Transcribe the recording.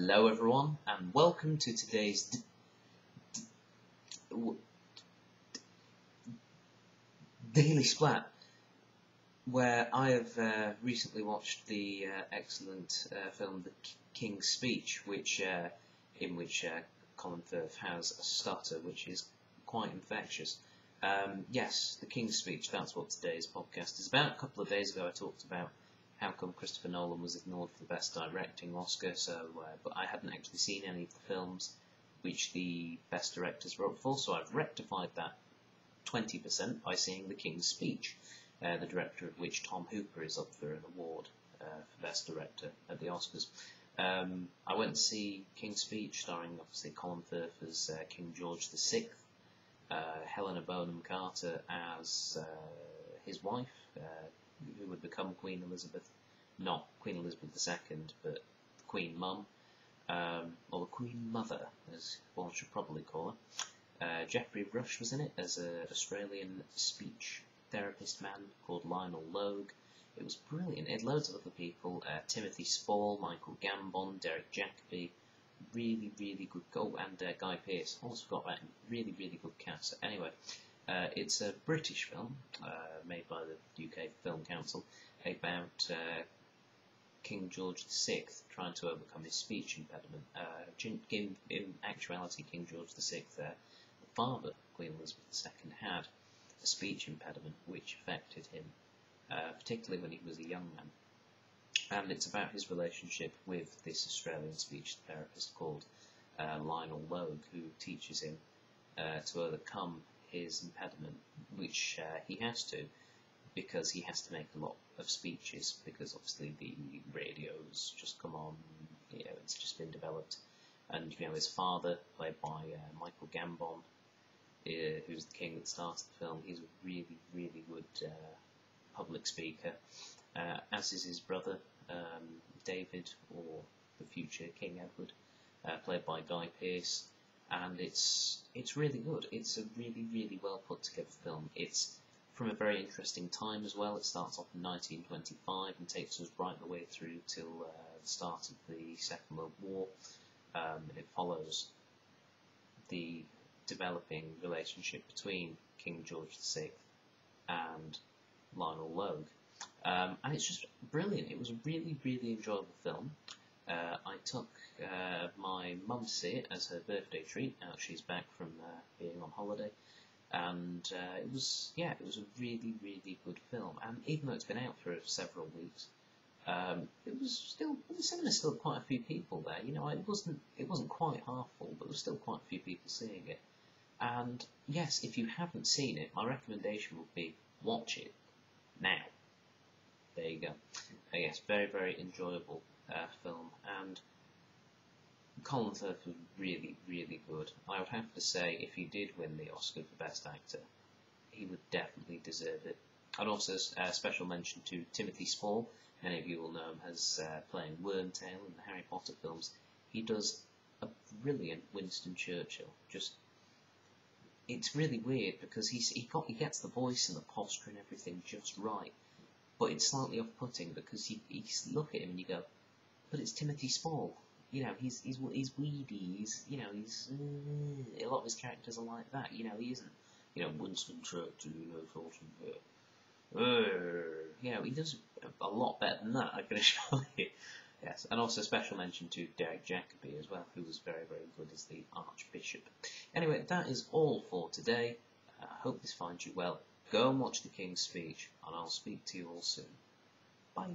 Hello everyone, and welcome to today's Daily Splat, where I have recently watched the excellent film The King's Speech, in which Colin Firth has a stutter which is quite infectious. Yes, The King's Speech, that's what today's podcast is about. A couple of days ago I talked about how come Christopher Nolan was ignored for the Best Directing Oscar, but I hadn't actually seen any of the films which the Best Directors wrote for, so I've rectified that 20% by seeing The King's Speech, the director of which, Tom Hooper, is up for an award for Best Director at the Oscars. I went to see King's Speech, starring obviously Colin Firth as King George VI, Helena Bonham Carter as his wife, who would become Queen Elizabeth, not Queen Elizabeth II, but the Queen Mum, or the Queen Mother, as one should probably call her. Geoffrey Rush was in it as an Australian speech therapist man called Lionel Logue. It was brilliant. It had loads of other people, Timothy Spall, Michael Gambon, Derek Jacobi, really, really good goal, and Guy Pearce. Also forgot about him. Really, really good cast. Anyway, it's a British film made by the UK Film Council about King George VI trying to overcome his speech impediment. In actuality, King George VI, the father, Queen Elizabeth II, had a speech impediment which affected him, particularly when he was a young man. And it's about his relationship with this Australian speech therapist called Lionel Logue, who teaches him to overcome his impediment, which he has to, because he has to make a lot of speeches, because obviously the radio's just come on, it's just been developed, and his father, played by Michael Gambon, who's the king that starts the film, he's a really, really good public speaker, as is his brother, David, or the future King Edward, played by Guy Pearce. And it's really good. It's a really, really well put together film. It's from a very interesting time as well. It starts off in 1925 and takes us right the way through till the start of the Second World War. It follows the developing relationship between King George VI and Lionel Logue. And it's just brilliant. It was a really, really enjoyable film. I took my mum to see it as her birthday treat. Now she's back from being on holiday, and it was a really, really good film. And even though it's been out for several weeks, it was still in the cinema. Still quite a few people there. It wasn't quite half full, but there was still quite a few people seeing it. And yes, if you haven't seen it, my recommendation would be watch it now. There you go. Yes, very, very enjoyable film, and Colin Firth was really, really good. I would have to say, if he did win the Oscar for Best Actor, he would definitely deserve it. And also a special mention to Timothy Spall. Many of you will know him as playing Wormtail in the Harry Potter films. He does a brilliant Winston Churchill. It's really weird because he gets the voice and the posture and everything just right, but it's slightly off-putting because you look at him and you go, but it's Timothy Spall. He's weedy. A lot of his characters are like that. He isn't. Winston Churchill. He does a lot better than that, I can assure you. Yes, and also special mention to Derek Jacobi as well, who was very, very good as the Archbishop. Anyway, that is all for today. I hope this finds you well. Go and watch The King's Speech, and I'll speak to you all soon. Bye.